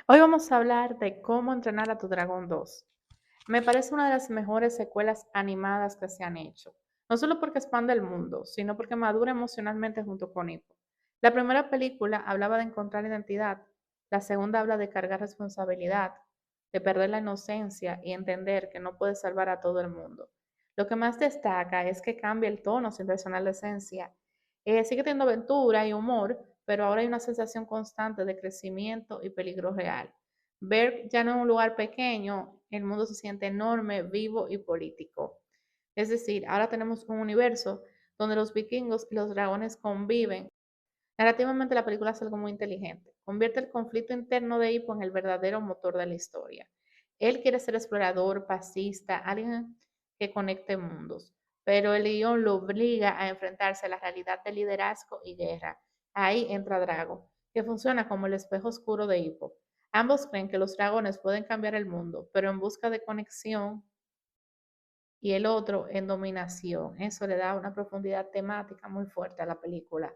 Hoy vamos a hablar de Cómo entrenar a tu dragón 2. Me parece una de las mejores secuelas animadas que se han hecho, no solo porque expande el mundo, sino porque madura emocionalmente junto con Hippo. La primera película hablaba de encontrar identidad, la segunda habla de cargar responsabilidad, de perder la inocencia y entender que no puedes salvar a todo el mundo. Lo que más destaca es que cambia el tono sin traicionar la esencia. Sigue teniendo aventura y humor, pero ahora hay una sensación constante de crecimiento y peligro real. Ver ya no es un lugar pequeño, el mundo se siente enorme, vivo y político. Es decir, ahora tenemos un universo donde los vikingos y los dragones conviven. Narrativamente la película es algo muy inteligente. Convierte el conflicto interno de Hippo en el verdadero motor de la historia. Él quiere ser explorador, pacifista, alguien que conecte mundos, pero el guión lo obliga a enfrentarse a la realidad de liderazgo y guerra. Ahí entra Drago, que funciona como el espejo oscuro de Hippo. Ambos creen que los dragones pueden cambiar el mundo, pero en busca de conexión y el otro en dominación. Eso le da una profundidad temática muy fuerte a la película.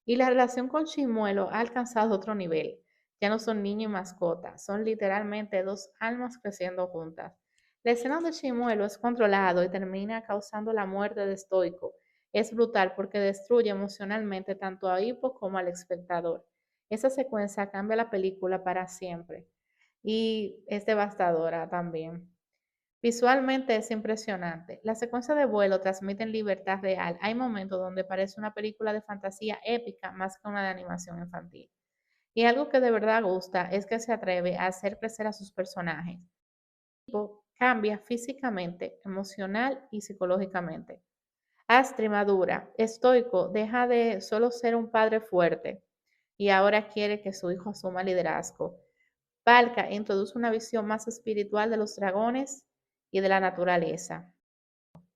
Y la relación con Chimuelo ha alcanzado otro nivel. Ya no son niño y mascota, son literalmente dos almas creciendo juntas. La escena de Chimuelo es controlado y termina causando la muerte de Stoico. Es brutal porque destruye emocionalmente tanto a Hippo como al espectador. Esa secuencia cambia la película para siempre y es devastadora también. Visualmente es impresionante. Las secuencias de vuelo transmiten libertad real. Hay momentos donde parece una película de fantasía épica más que una de animación infantil. Y algo que de verdad gusta es que se atreve a hacer crecer a sus personajes. El tipo cambia físicamente, emocional y psicológicamente. Astrid madura, estoico, deja de solo ser un padre fuerte y ahora quiere que su hijo asuma liderazgo. Palca introduce una visión más espiritual de los dragones y de la naturaleza.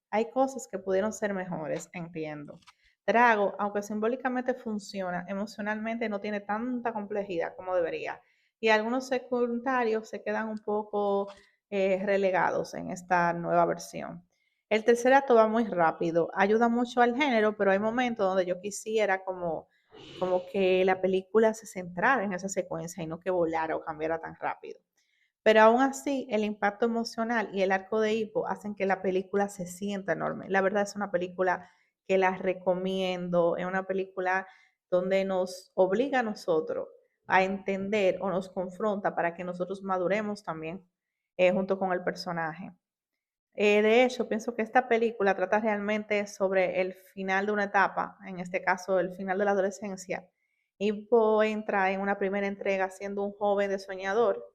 Hay cosas que pudieron ser mejores, entiendo. Drago, aunque simbólicamente funciona, emocionalmente no tiene tanta complejidad como debería. Y algunos secundarios se quedan un poco relegados en esta nueva versión. El tercer acto va muy rápido, ayuda mucho al género, pero hay momentos donde yo quisiera como que la película se centrara en esa secuencia y no que volara o cambiara tan rápido. Pero aún así, el impacto emocional y el arco de hipo hacen que la película se sienta enorme. La verdad es una película que la recomiendo, es una película donde nos obliga a nosotros a entender o nos confronta para que nosotros maduremos también junto con el personaje. De hecho, pienso que esta película trata realmente sobre el final de una etapa, en este caso el final de la adolescencia. Hippo entra en una primera entrega siendo un joven de soñador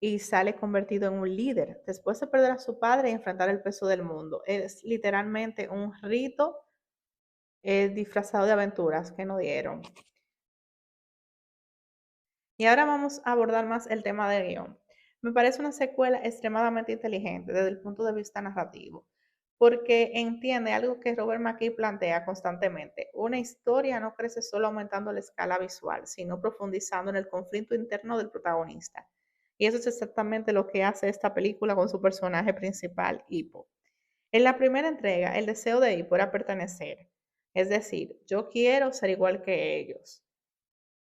y sale convertido en un líder, después de perder a su padre y enfrentar el peso del mundo. Es literalmente un rito disfrazado de aventuras que no dieron. Y ahora vamos a abordar más el tema del guión. Me parece una secuela extremadamente inteligente desde el punto de vista narrativo, porque entiende algo que Robert McKee plantea constantemente. Una historia no crece solo aumentando la escala visual, sino profundizando en el conflicto interno del protagonista. Y eso es exactamente lo que hace esta película con su personaje principal, Hippo. En la primera entrega, el deseo de Hippo era pertenecer, es decir, yo quiero ser igual que ellos.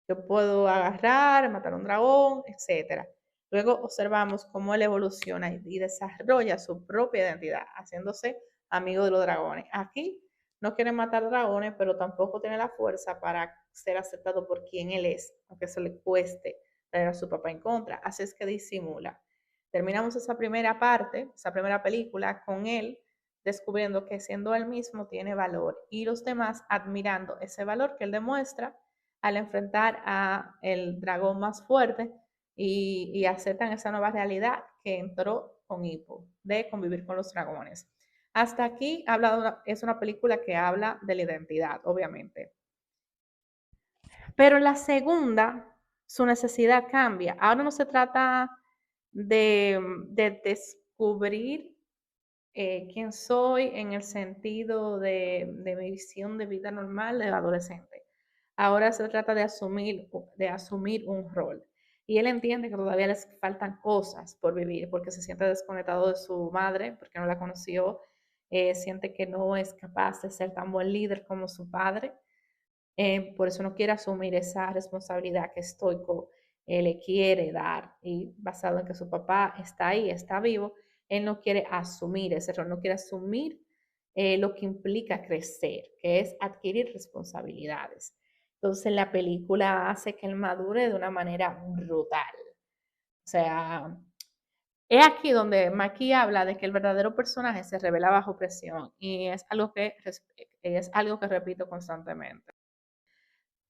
Yo puedo agarrar, matar a un dragón, etcétera. Luego observamos cómo él evoluciona y desarrolla su propia identidad, haciéndose amigo de los dragones. Aquí no quiere matar dragones, pero tampoco tiene la fuerza para ser aceptado por quien él es, aunque eso le cueste traer a su papá en contra. Así es que disimula. Terminamos esa primera parte, esa primera película, con él descubriendo que siendo él mismo tiene valor y los demás admirando ese valor que él demuestra al enfrentar a el dragón más fuerte y aceptan esa nueva realidad que entró con Hippo, de convivir con los dragones. Hasta aquí es una película que habla de la identidad, obviamente. Pero la segunda, su necesidad cambia. Ahora no se trata de descubrir quién soy en el sentido de mi visión de vida normal de adolescente. Ahora se trata de asumir un rol. Y él entiende que todavía les faltan cosas por vivir, porque se siente desconectado de su madre, porque no la conoció, siente que no es capaz de ser tan buen líder como su padre, por eso no quiere asumir esa responsabilidad que estoico le quiere dar y basado en que su papá está ahí, está vivo, él no quiere asumir ese rol, no quiere asumir lo que implica crecer, que es adquirir responsabilidades. Entonces la película hace que él madure de una manera brutal. O sea, es aquí donde Maki habla de que el verdadero personaje se revela bajo presión y es algo que repito constantemente.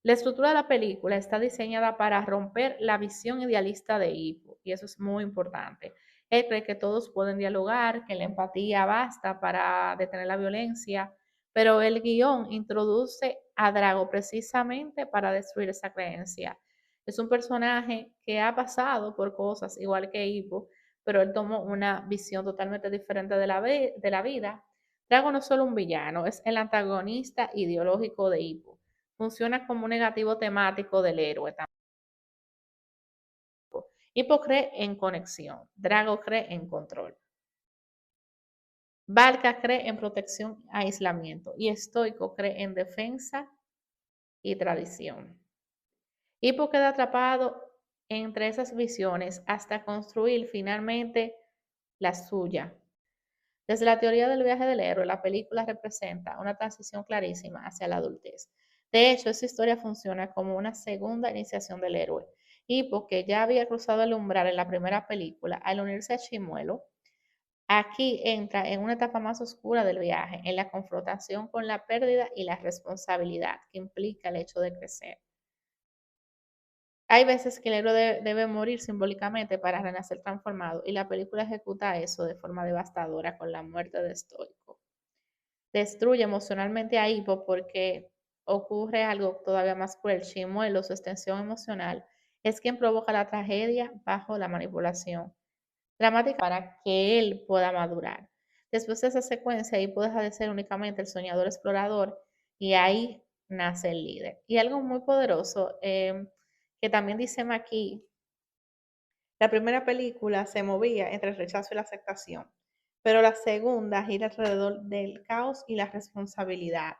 La estructura de la película está diseñada para romper la visión idealista de Hippo, y eso es muy importante. Él cree que todos pueden dialogar, que la empatía basta para detener la violencia, pero el guión introduce a Drago precisamente para destruir esa creencia. Es un personaje que ha pasado por cosas igual que Hippo, pero él tomó una visión totalmente diferente de la vida. Drago no es solo un villano, es el antagonista ideológico de Hippo. Funciona como un negativo temático del héroe tampoco. Hippo cree en conexión, Drago cree en control. Valka cree en protección e aislamiento y Estoico cree en defensa y tradición. Hippo queda atrapado entre esas visiones hasta construir finalmente la suya. Desde la teoría del viaje del héroe, la película representa una transición clarísima hacia la adultez. De hecho, esa historia funciona como una segunda iniciación del héroe. Hippo, que ya había cruzado el umbral en la primera película, al unirse a Chimuelo, aquí entra en una etapa más oscura del viaje, en la confrontación con la pérdida y la responsabilidad que implica el hecho de crecer. Hay veces que el héroe debe morir simbólicamente para renacer transformado y la película ejecuta eso de forma devastadora con la muerte de Stoico. Destruye emocionalmente a Hippo porque ocurre algo todavía más cruel. Chimuelo, su extensión emocional, es quien provoca la tragedia bajo la manipulación dramática para que él pueda madurar. Después de esa secuencia, Hippo deja de ser únicamente el soñador explorador y ahí nace el líder. Y algo muy poderoso que también dice Maki, la primera película se movía entre el rechazo y la aceptación, pero la segunda gira alrededor del caos y la responsabilidad,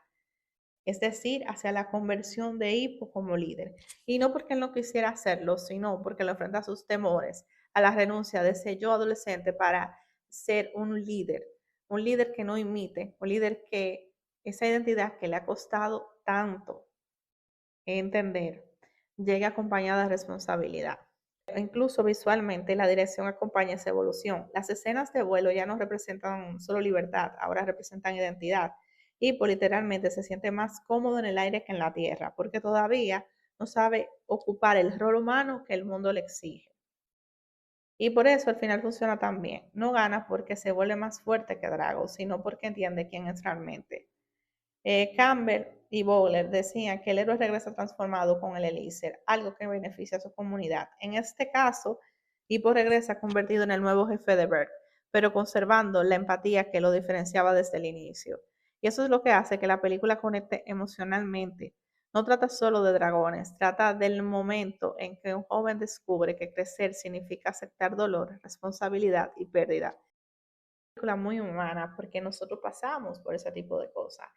es decir, hacia la conversión de Hippo como líder. Y no porque él no quisiera hacerlo, sino porque lo enfrenta a sus temores, a la renuncia de ese yo adolescente para ser un líder que no imite, un líder que esa identidad que le ha costado tanto entender, llegue acompañada de responsabilidad. Incluso visualmente la dirección acompaña esa evolución. Las escenas de vuelo ya no representan solo libertad, ahora representan identidad. Y pues, literalmente se siente más cómodo en el aire que en la tierra, porque todavía no sabe ocupar el rol humano que el mundo le exige. Y por eso al final funciona tan bien. No gana porque se vuelve más fuerte que Drago, sino porque entiende quién es realmente. Campbell y Bowler decían que el héroe regresa transformado con el elixir, algo que beneficia a su comunidad. En este caso, Hippo regresa convertido en el nuevo jefe de Berg, pero conservando la empatía que lo diferenciaba desde el inicio. Y eso es lo que hace que la película conecte emocionalmente. No trata solo de dragones, trata del momento en que un joven descubre que crecer significa aceptar dolor, responsabilidad y pérdida. Película muy humana porque nosotros pasamos por ese tipo de cosas.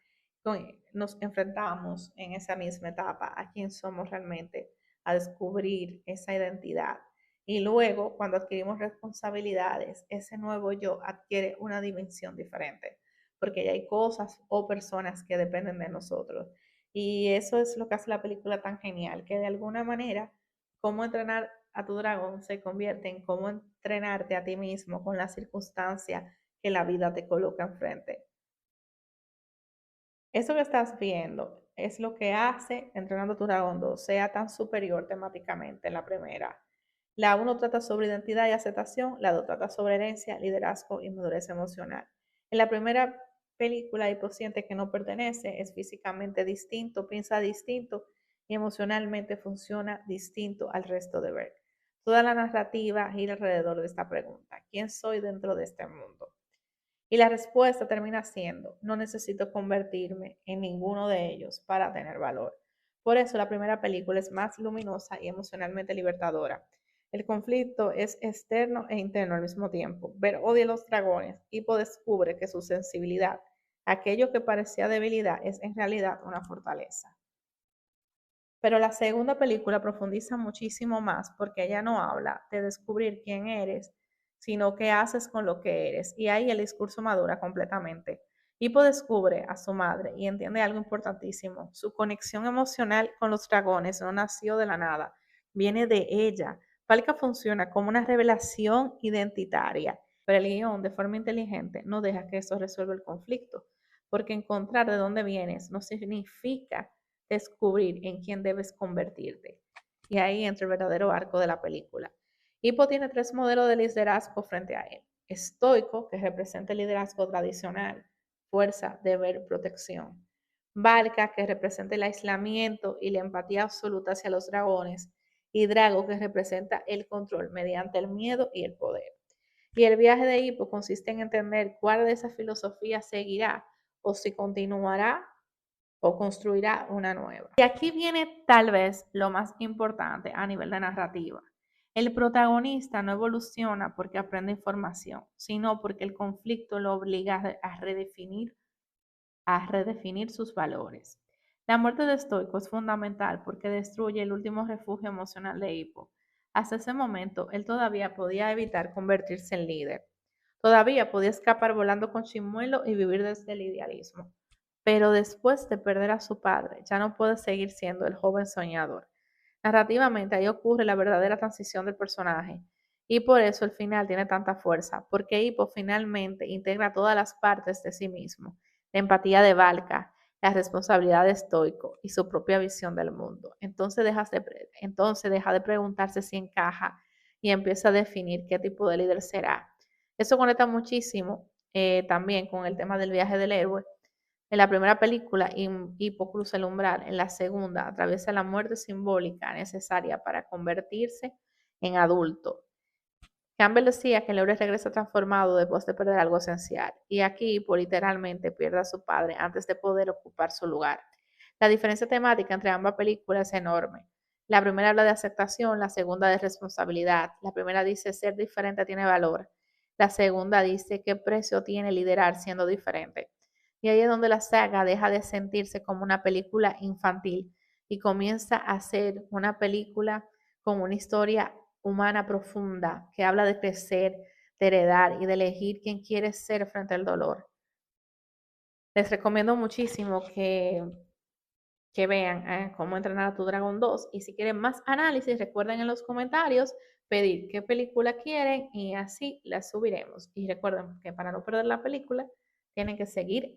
Nos enfrentamos en esa misma etapa a quién somos realmente, a descubrir esa identidad. Y luego, cuando adquirimos responsabilidades, ese nuevo yo adquiere una dimensión diferente, porque ya hay cosas o personas que dependen de nosotros. Y eso es lo que hace la película tan genial, que de alguna manera, cómo entrenar a tu dragón se convierte en cómo entrenarte a ti mismo con las circunstancias que la vida te coloca enfrente. Eso que estás viendo es lo que hace Entrenando a tu Dragón 2 sea tan superior temáticamente en la primera. La uno trata sobre identidad y aceptación, la 2 trata sobre herencia, liderazgo y madurez emocional. En la primera película, Hippo siente que no pertenece, es físicamente distinto, piensa distinto y emocionalmente funciona distinto al resto de Berg. Toda la narrativa gira alrededor de esta pregunta: ¿quién soy dentro de este mundo? Y la respuesta termina siendo: no necesito convertirme en ninguno de ellos para tener valor. Por eso la primera película es más luminosa y emocionalmente libertadora. El conflicto es externo e interno al mismo tiempo. Ver odia a los dragones, Hippo descubre que su sensibilidad, aquello que parecía debilidad, es en realidad una fortaleza. Pero la segunda película profundiza muchísimo más porque ella no habla de descubrir quién eres, sino qué haces con lo que eres. Y ahí el discurso madura completamente. Hippo descubre a su madre y entiende algo importantísimo. Su conexión emocional con los dragones no nació de la nada, viene de ella. Falca funciona como una revelación identitaria, pero el guión, de forma inteligente, no deja que eso resuelva el conflicto, porque encontrar de dónde vienes no significa descubrir en quién debes convertirte. Y ahí entra el verdadero arco de la película. Hippo tiene tres modelos de liderazgo frente a él. Estoico, que representa el liderazgo tradicional, fuerza, deber, protección. Valka, que representa el aislamiento y la empatía absoluta hacia los dragones. Y Drago, que representa el control mediante el miedo y el poder. Y el viaje de Hippo consiste en entender cuál de esas filosofías seguirá o si continuará o construirá una nueva. Y aquí viene tal vez lo más importante a nivel de narrativa. El protagonista no evoluciona porque aprende información, sino porque el conflicto lo obliga a redefinir sus valores. La muerte de Stoico es fundamental porque destruye el último refugio emocional de Hippo. Hasta ese momento, él todavía podía evitar convertirse en líder. Todavía podía escapar volando con Chimuelo y vivir desde el idealismo. Pero después de perder a su padre, ya no puede seguir siendo el joven soñador. Narrativamente ahí ocurre la verdadera transición del personaje y por eso el final tiene tanta fuerza, porque Hippo finalmente integra todas las partes de sí mismo, la empatía de Valka, la responsabilidad de Stoico y su propia visión del mundo. Entonces deja de preguntarse si encaja y empieza a definir qué tipo de líder será. Eso conecta muchísimo también con el tema del viaje del héroe. En la primera película, Hippo cruza el umbral. En la segunda, atraviesa la muerte simbólica necesaria para convertirse en adulto. Campbell decía que el héroe regresa transformado después de perder algo esencial. Y aquí Hippo literalmente pierde a su padre antes de poder ocupar su lugar. La diferencia temática entre ambas películas es enorme. La primera habla de aceptación, la segunda de responsabilidad. La primera dice ser diferente tiene valor. La segunda dice qué precio tiene liderar siendo diferente. Y ahí es donde la saga deja de sentirse como una película infantil y comienza a ser una película con una historia humana profunda que habla de crecer, de heredar y de elegir quién quieres ser frente al dolor. Les recomiendo muchísimo que vean cómo entrenar a tu dragón 2 y si quieren más análisis recuerden en los comentarios pedir qué película quieren y así la subiremos. Y recuerden que para no perder la película tienen que seguir el